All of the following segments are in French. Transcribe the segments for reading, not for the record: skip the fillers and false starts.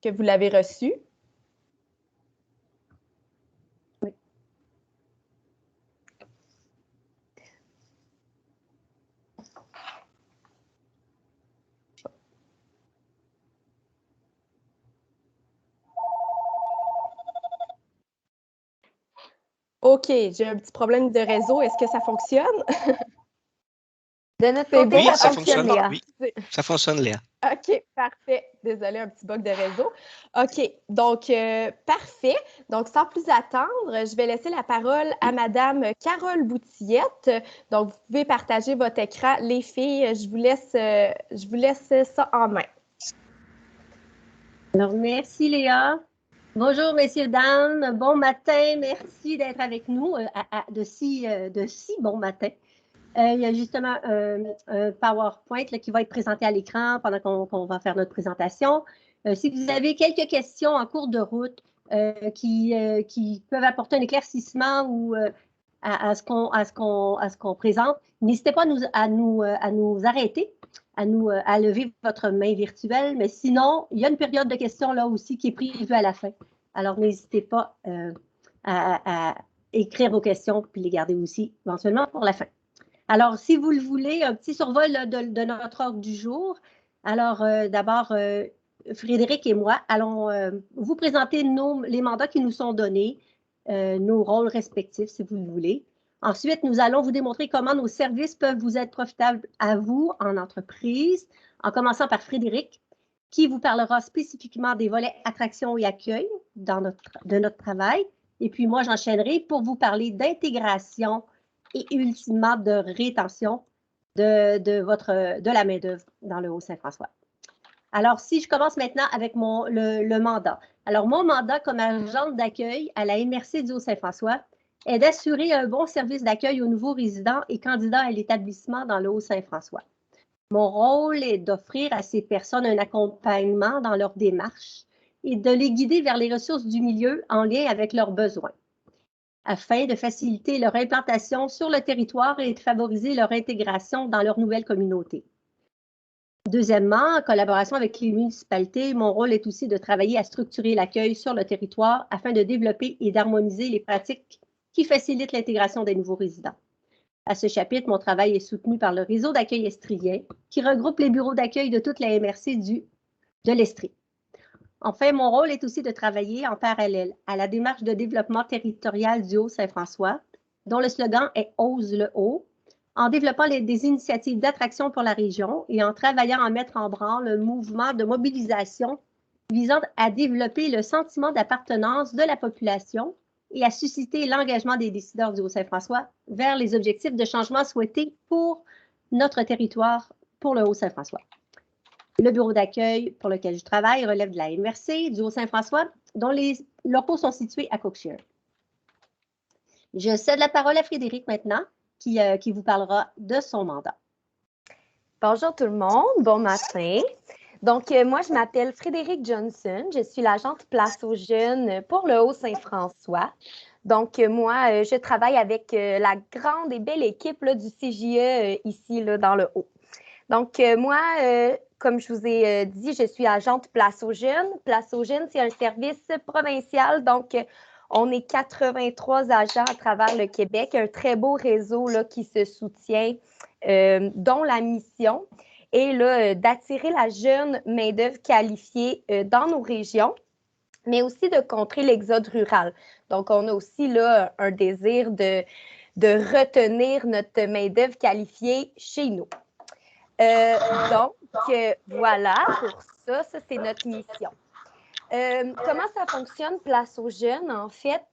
que vous l'avez reçu. Oui. OK, j'ai un petit problème de réseau. Est-ce que ça fonctionne? De notre C'est côté, bon, Oui, ça fonctionne, Léa. Oui, ça fonctionne, Léa. OK, parfait. Désolée, un petit bug de réseau. OK, donc parfait. Donc, sans plus attendre, je vais laisser la parole à Madame Carole Boutillette. Donc, vous pouvez partager votre écran. Les filles, je vous laisse ça en main. Alors, merci Léa. Bonjour, messieurs, dames. Bon matin. Merci d'être avec nous de si bon matin. Il y a justement un PowerPoint là, qui va être présenté à l'écran pendant qu'on va faire notre présentation. Si vous avez quelques questions en cours de route qui peuvent apporter un éclaircissement ou à ce qu'on présente, n'hésitez pas à nous arrêter, à lever votre main virtuelle. Mais sinon, il y a une période de questions là aussi qui est prévue à la fin. Alors, n'hésitez pas à écrire vos questions puis les garder aussi éventuellement pour la fin. Alors, si vous le voulez, un petit survol là, de notre ordre du jour. Alors, d'abord, Frédéric et moi allons vous présenter les mandats qui nous sont donnés, nos rôles respectifs, si vous le voulez. Ensuite, nous allons vous démontrer comment nos services peuvent vous être profitables à vous en entreprise, en commençant par Frédéric, qui vous parlera spécifiquement des volets attraction et accueil de notre travail. Et puis, moi, j'enchaînerai pour vous parler d'intégration et ultimement de rétention de la main-d'œuvre dans le Haut-Saint-François. Alors, si je commence maintenant avec le mandat. Alors, mon mandat comme agente d'accueil à la MRC du Haut-Saint-François est d'assurer un bon service d'accueil aux nouveaux résidents et candidats à l'établissement dans le Haut-Saint-François. Mon rôle est d'offrir à ces personnes un accompagnement dans leur démarche et de les guider vers les ressources du milieu en lien avec leurs besoins, afin de faciliter leur implantation sur le territoire et de favoriser leur intégration dans leur nouvelle communauté. Deuxièmement, en collaboration avec les municipalités, mon rôle est aussi de travailler à structurer l'accueil sur le territoire afin de développer et d'harmoniser les pratiques qui facilitent l'intégration des nouveaux résidents. À ce chapitre, mon travail est soutenu par le réseau d'accueil estrien qui regroupe les bureaux d'accueil de toute la MRC de l'Estrie. Enfin, mon rôle est aussi de travailler en parallèle à la démarche de développement territorial du Haut-Saint-François, dont le slogan est « Ose le Haut », en développant des initiatives d'attraction pour la région et en travaillant à mettre en branle un mouvement de mobilisation visant à développer le sentiment d'appartenance de la population et à susciter l'engagement des décideurs du Haut-Saint-François vers les objectifs de changement souhaités pour notre territoire, pour le Haut-Saint-François. Le bureau d'accueil pour lequel je travaille relève de la MRC du Haut-Saint-François, dont les locaux sont situés à Cookshire. Je cède la parole à Frédéric maintenant, qui vous parlera de son mandat. Bonjour tout le monde, bon matin. Donc, moi, je m'appelle Frédéric Johnson. Je suis l'agente Place aux Jeunes pour le Haut-Saint-François. Donc, moi, je travaille avec la grande et belle équipe là, du CJE ici, là, dans le Haut. Donc, moi, comme je vous ai dit, je suis agente Place aux Jeunes. Place aux Jeunes, c'est un service provincial. Donc, on est 83 agents à travers le Québec, un très beau réseau là, qui se soutient, dont la mission est d'attirer la jeune main-d'œuvre qualifiée dans nos régions, mais aussi de contrer l'exode rural. Donc, on a aussi là, un désir de retenir notre main-d'œuvre qualifiée chez nous. Voilà, pour ça, c'est notre mission. Comment ça fonctionne, Place aux Jeunes? En fait,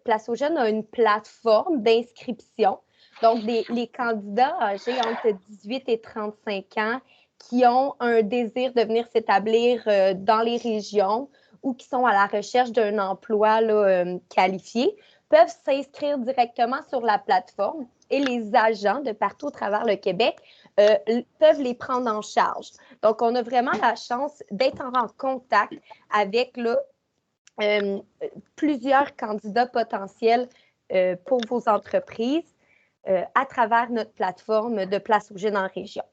Place aux Jeunes a une plateforme d'inscription. Donc, les candidats âgés entre 18 et 35 ans qui ont un désir de venir s'établir dans les régions ou qui sont à la recherche d'un emploi là, qualifié peuvent s'inscrire directement sur la plateforme et les agents de partout à travers le Québec peuvent les prendre en charge. Donc, on a vraiment la chance d'être en contact avec là, plusieurs candidats potentiels pour vos entreprises à travers notre plateforme de Place aux Jeunes en région.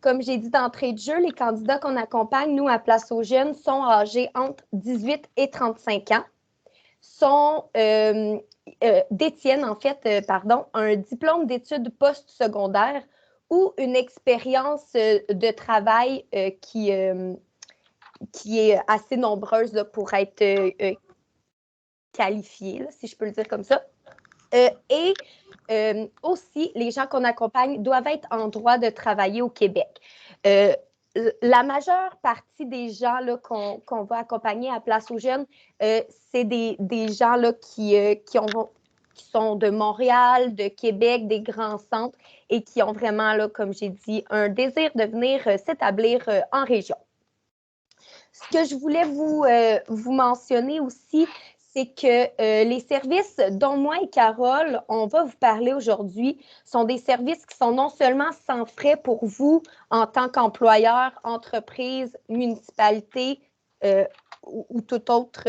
Comme j'ai dit d'entrée de jeu, les candidats qu'on accompagne, nous, à Place aux Jeunes, sont âgés entre 18 et 35 ans, détiennent en fait, un diplôme d'études postsecondaires ou une expérience de travail qui est assez nombreuse là, pour être qualifiée, là, si je peux le dire comme ça. Aussi, les gens qu'on accompagne doivent être en droit de travailler au Québec. La majeure partie des gens qu'on va accompagner à Place aux Jeunes, c'est des gens là, qui sont de Montréal, de Québec, des grands centres et qui ont vraiment, là, comme j'ai dit, un désir de venir s'établir en région. Ce que je voulais vous mentionner aussi, c'est que les services dont moi et Carole, on va vous parler aujourd'hui, sont des services qui sont non seulement sans frais pour vous en tant qu'employeur, entreprise, municipalité ou tout autre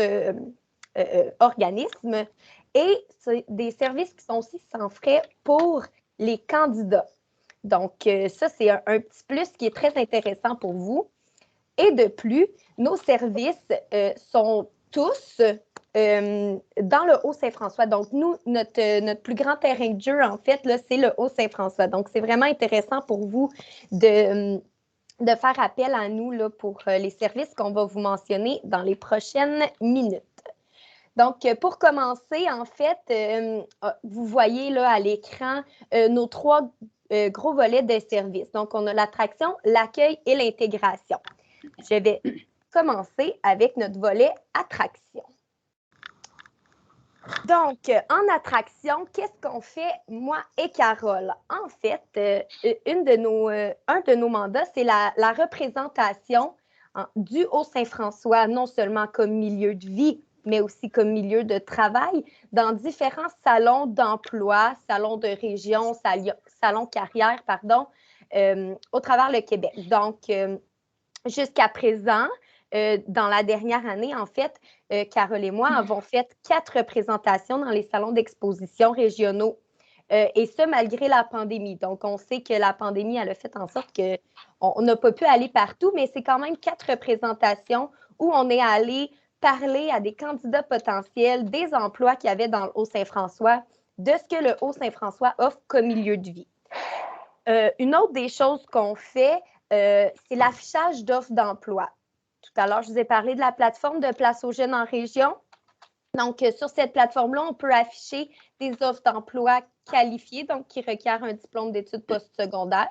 organisme, et c'est des services qui sont aussi sans frais pour les candidats. Donc, ça, c'est un petit plus qui est très intéressant pour vous. Et de plus, nos services sont tous dans le Haut-Saint-François. Donc, nous, notre plus grand terrain de jeu, en fait, là, c'est le Haut-Saint-François. Donc, c'est vraiment intéressant pour vous de faire appel à nous là, pour les services qu'on va vous mentionner dans les prochaines minutes. Donc, pour commencer, en fait, vous voyez là à l'écran nos trois gros volets de services. Donc, on a l'attraction, l'accueil et l'intégration. Je vais commencer avec notre volet attraction. Donc, en attraction, qu'est-ce qu'on fait, moi et Carole? En fait, un de nos mandats, c'est la représentation du Haut-Saint-François, non seulement comme milieu de vie, mais aussi comme milieu de travail, dans différents salons d'emploi, salons de région, salons carrière, au travers le Québec. Donc, jusqu'à présent, dans la dernière année, en fait, Carole et moi avons fait 4 représentations dans les salons d'exposition régionaux. Et ça, malgré la pandémie. Donc, on sait que la pandémie, elle a fait en sorte qu'on n'a pas pu aller partout, mais c'est quand même 4 représentations où on est allé parler à des candidats potentiels des emplois qu'il y avait dans le Haut-Saint-François, de ce que le Haut-Saint-François offre comme milieu de vie. Une autre des choses qu'on fait, c'est l'affichage d'offres d'emploi. Tout à l'heure, je vous ai parlé de la plateforme de Place aux Jeunes en région. Donc, sur cette plateforme-là, on peut afficher des offres d'emploi qualifiées, donc qui requièrent un diplôme d'études postsecondaires.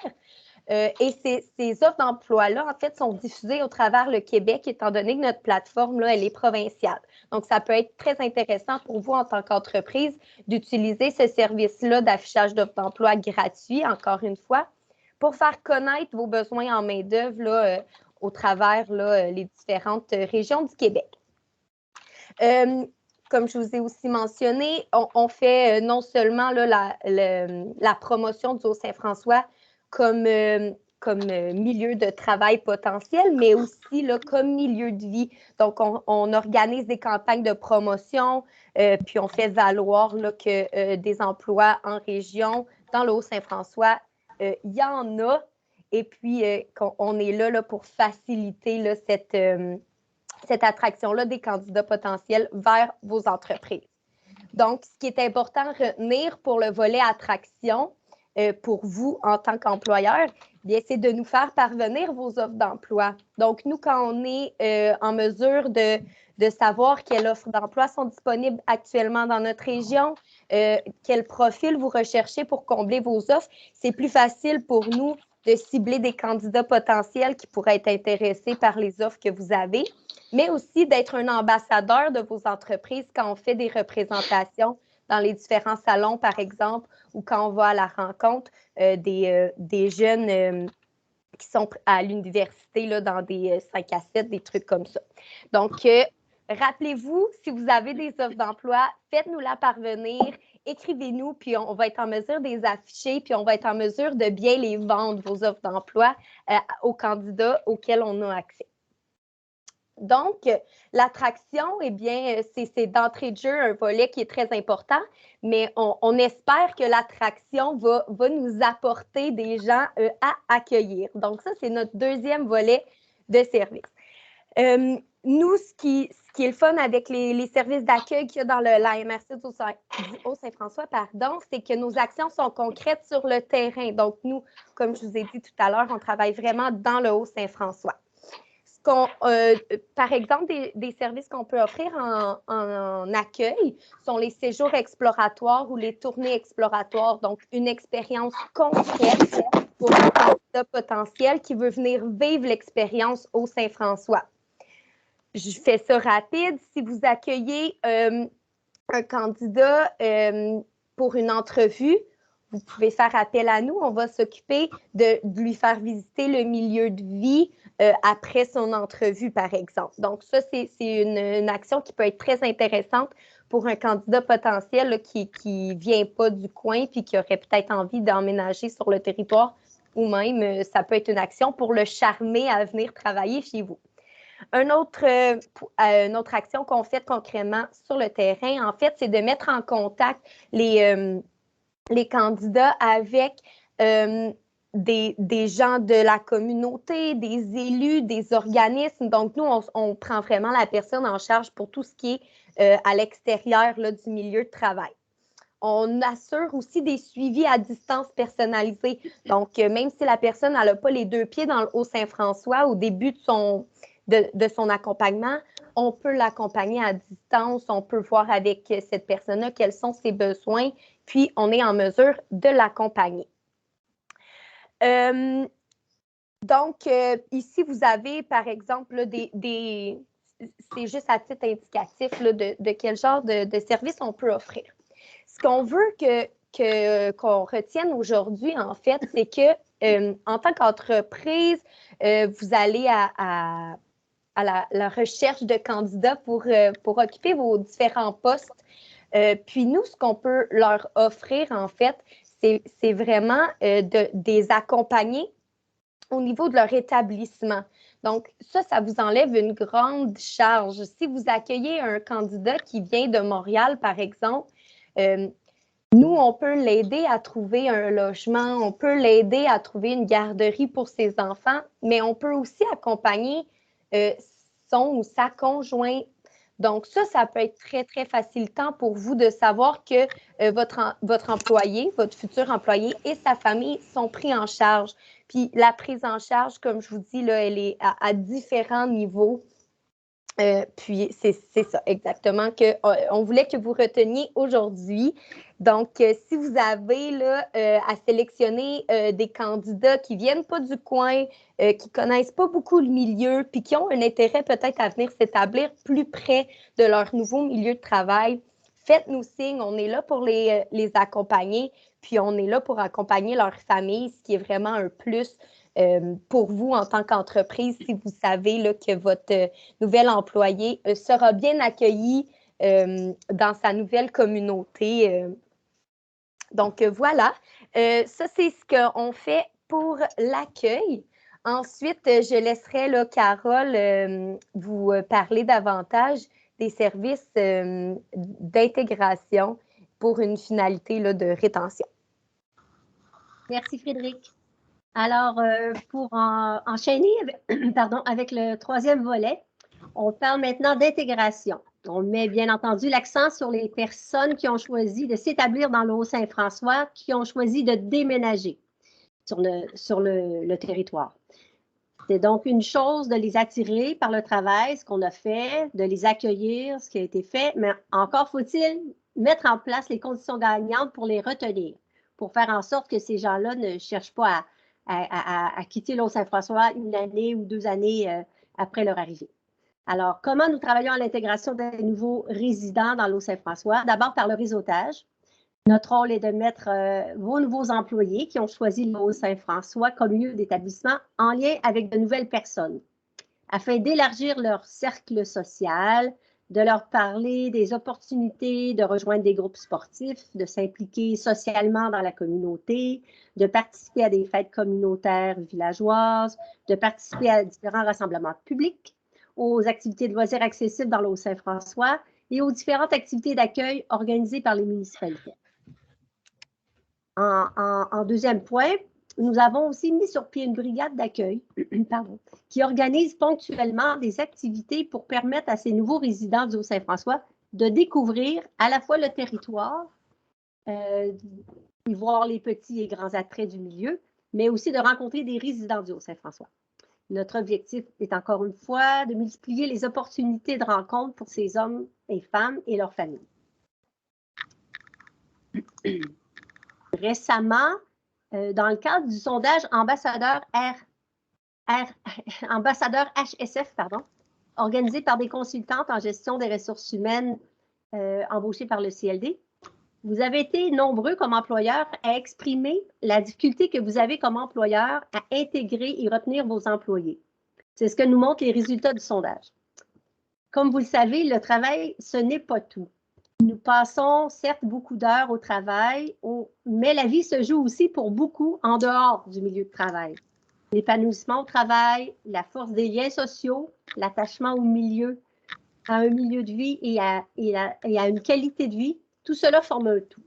Et ces offres d'emploi-là, en fait, sont diffusées au travers le Québec, étant donné que notre plateforme, là, elle est provinciale. Donc, ça peut être très intéressant pour vous en tant qu'entreprise d'utiliser ce service-là d'affichage d'offres d'emploi gratuit, encore une fois, pour faire connaître vos besoins en main-d'œuvre au travers les différentes régions du Québec. Comme je vous ai aussi mentionné, on fait non seulement là, la promotion du Haut-Saint-François comme milieu de travail potentiel, mais aussi là, comme milieu de vie. Donc, on organise des campagnes de promotion, puis on fait valoir là, que des emplois en région, dans le Haut-Saint-François, il y en a. Et puis, on est là pour faciliter là, cette attraction-là des candidats potentiels vers vos entreprises. Donc, ce qui est important à retenir pour le volet attraction, pour vous en tant qu'employeur, c'est de nous faire parvenir vos offres d'emploi. Donc, nous, quand on est en mesure de savoir quelles offres d'emploi sont disponibles actuellement dans notre région, quel profil vous recherchez pour combler vos offres, c'est plus facile pour nous de cibler des candidats potentiels qui pourraient être intéressés par les offres que vous avez, mais aussi d'être un ambassadeur de vos entreprises quand on fait des représentations dans les différents salons, par exemple, ou quand on va à la rencontre des jeunes qui sont à l'université là, dans des 5 à 7, des trucs comme ça. Donc, rappelez-vous, si vous avez des offres d'emploi, faites-nous-la parvenir, écrivez-nous, puis on va être en mesure de les afficher, puis on va être en mesure de bien les vendre, vos offres d'emploi, aux candidats auxquels on a accès. Donc, l'attraction, eh bien, c'est d'entrée de jeu un volet qui est très important, mais on espère que l'attraction va nous apporter des gens à accueillir. Donc, ça, c'est notre deuxième volet de service. Nous, ce qui est le fun avec les services d'accueil qu'il y a dans la MRC du Haut-Saint-François, c'est que nos actions sont concrètes sur le terrain. Donc, nous, comme je vous ai dit tout à l'heure, on travaille vraiment dans le Haut-Saint-François. Par exemple, des services qu'on peut offrir en accueil sont les séjours exploratoires ou les tournées exploratoires. Donc, une expérience concrète pour un candidat potentiel qui veut venir vivre l'expérience au Saint-François. Je fais ça rapide. Si vous accueillez un candidat pour une entrevue, vous pouvez faire appel à nous. On va s'occuper de lui faire visiter le milieu de vie après son entrevue, par exemple. Donc, ça, c'est une action qui peut être très intéressante pour un candidat potentiel là, qui ne vient pas du coin puis qui aurait peut-être envie d'emménager sur le territoire ou même, ça peut être une action pour le charmer à venir travailler chez vous. Une autre action qu'on fait concrètement sur le terrain, en fait, c'est de mettre en contact les candidats avec des gens de la communauté, des élus, des organismes. Donc, nous, on prend vraiment la personne en charge pour tout ce qui est à l'extérieur du milieu de travail. On assure aussi des suivis à distance personnalisés. Donc, même si la personne n'a pas les deux pieds dans le Haut-Saint-François au début de son accompagnement, on peut l'accompagner à distance, on peut voir avec cette personne-là quels sont ses besoins, puis on est en mesure de l'accompagner. Donc, ici, vous avez, par exemple, c'est juste à titre indicatif là, de quel genre de service on peut offrir. Ce qu'on veut qu'on retienne aujourd'hui, en fait, c'est que en tant qu'entreprise, vous allez à la recherche de candidats pour occuper vos différents postes. Puis nous, ce qu'on peut leur offrir, en fait, c'est vraiment de les accompagner au niveau de leur établissement. Donc, ça vous enlève une grande charge. Si vous accueillez un candidat qui vient de Montréal, par exemple, nous, on peut l'aider à trouver un logement, on peut l'aider à trouver une garderie pour ses enfants, mais on peut aussi accompagner son ou sa conjointe. Donc, ça peut être très, très facilitant pour vous de savoir que votre employé, votre futur employé et sa famille sont pris en charge. Puis, la prise en charge, comme je vous dis, là, elle est à différents niveaux. Puis, c'est ça exactement qu'on voulait que vous reteniez aujourd'hui. Donc, si vous avez là, à sélectionner des candidats qui ne viennent pas du coin, qui ne connaissent pas beaucoup le milieu, puis qui ont un intérêt peut-être à venir s'établir plus près de leur nouveau milieu de travail, faites-nous signe. On est là pour les accompagner, puis on est là pour accompagner leur famille, ce qui est vraiment un plus pour vous en tant qu'entreprise, si vous savez là, que votre nouvel employé sera bien accueilli dans sa nouvelle communauté. Donc, voilà. Ça, c'est ce qu'on fait pour l'accueil. Ensuite, je laisserai là, Carole vous parler davantage des services d'intégration pour une finalité là, de rétention. Merci, Frédéric. Alors, pour enchaîner avec le troisième volet, on parle maintenant d'intégration. On met bien entendu l'accent sur les personnes qui ont choisi de s'établir dans le Haut-Saint-François, qui ont choisi de déménager sur le territoire. C'est donc une chose de les attirer par le travail, ce qu'on a fait, de les accueillir, ce qui a été fait, mais encore faut-il mettre en place les conditions gagnantes pour les retenir, pour faire en sorte que ces gens-là ne cherchent pas à quitter le Haut-Saint-François une année ou 2 années après leur arrivée. Alors, comment nous travaillons à l'intégration des nouveaux résidents dans le Haut-Saint-François? D'abord par le réseautage. Notre rôle est de mettre vos nouveaux employés qui ont choisi le Haut-Saint-François comme lieu d'établissement en lien avec de nouvelles personnes, afin d'élargir leur cercle social, de leur parler des opportunités de rejoindre des groupes sportifs, de s'impliquer socialement dans la communauté, de participer à des fêtes communautaires villageoises, de participer à différents rassemblements publics aux activités de loisirs accessibles dans le Haut-Saint-François et aux différentes activités d'accueil organisées par les municipalités. En deuxième point, nous avons aussi mis sur pied une brigade d'accueil qui organise ponctuellement des activités pour permettre à ces nouveaux résidents du Haut-Saint-François de découvrir à la fois le territoire, y voir les petits et grands attraits du milieu, mais aussi de rencontrer des résidents du Haut-Saint-François. Notre objectif est encore une fois de multiplier les opportunités de rencontre pour ces hommes et femmes et leurs familles. Récemment, dans le cadre du sondage ambassadeur HSF, organisé par des consultantes en gestion des ressources humaines embauchées par le CLD, vous avez été nombreux comme employeurs à exprimer la difficulté que vous avez comme employeur à intégrer et retenir vos employés. C'est ce que nous montrent les résultats du sondage. Comme vous le savez, le travail, ce n'est pas tout. Nous passons certes beaucoup d'heures au travail, mais la vie se joue aussi pour beaucoup en dehors du milieu de travail. L'épanouissement au travail, la force des liens sociaux, l'attachement au milieu, à un milieu de vie et à une qualité de vie, tout cela forme un tout.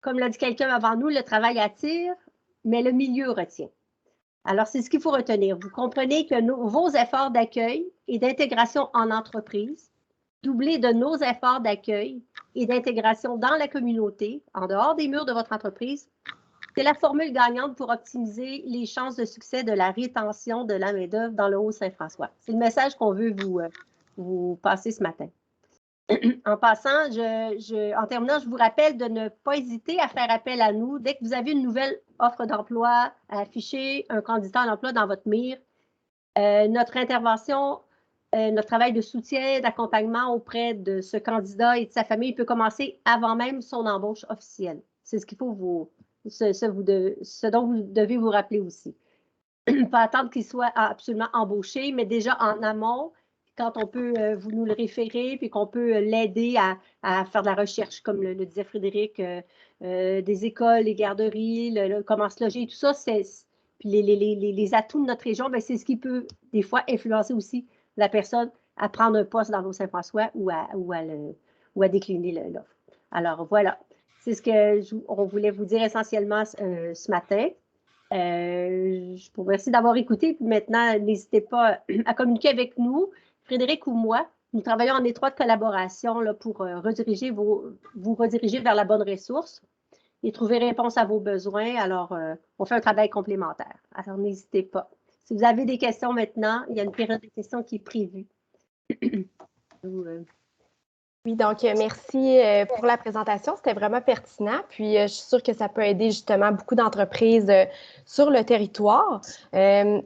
Comme l'a dit quelqu'un avant nous, le travail attire, mais le milieu retient. Alors, c'est ce qu'il faut retenir. Vous comprenez que vos efforts d'accueil et d'intégration en entreprise, doublés de nos efforts d'accueil et d'intégration dans la communauté, en dehors des murs de votre entreprise, c'est la formule gagnante pour optimiser les chances de succès de la rétention de la main-d'œuvre dans le Haut-Saint-François. C'est le message qu'on veut vous passer ce matin. En passant, en terminant, je vous rappelle de ne pas hésiter à faire appel à nous dès que vous avez une nouvelle offre d'emploi, à afficher un candidat à l'emploi dans votre mire. Notre intervention, notre travail de soutien, d'accompagnement auprès de ce candidat et de sa famille peut commencer avant même son embauche officielle. C'est ce qu'il faut ce dont vous devez vous rappeler aussi. Pas attendre qu'il soit absolument embauché, mais déjà en amont, quand on peut vous nous le référer, puis qu'on peut l'aider à faire de la recherche, comme le disait Frédéric, des écoles, les garderies, comment se loger, tout ça, puis les atouts de notre région, c'est ce qui peut des fois influencer aussi la personne à prendre un poste dans le Haut-Saint-François ou à décliner l'offre. Alors voilà, c'est ce qu'on voulait vous dire essentiellement ce matin. Je vous remercie d'avoir écouté. Puis maintenant, n'hésitez pas à communiquer avec nous, Frédéric ou moi. Nous travaillons en étroite collaboration là, pour vous rediriger vers la bonne ressource et trouver réponse à vos besoins. Alors, on fait un travail complémentaire. Alors, n'hésitez pas. Si vous avez des questions maintenant, il y a une période de questions qui est prévue. Oui, donc merci pour la présentation. C'était vraiment pertinent. Puis, je suis sûre que ça peut aider justement beaucoup d'entreprises sur le territoire.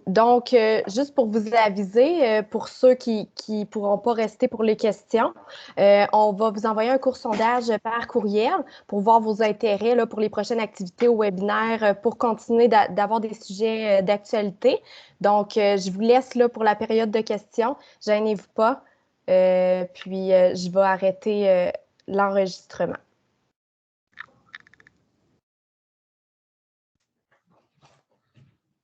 Donc, juste pour vous aviser, pour ceux qui ne pourront pas rester pour les questions, on va vous envoyer un court sondage par courriel pour voir vos intérêts là, pour les prochaines activités ou webinaires pour continuer d'avoir des sujets d'actualité. Donc, je vous laisse là pour la période de questions. Gênez-vous pas. Puis, je vais arrêter l'enregistrement.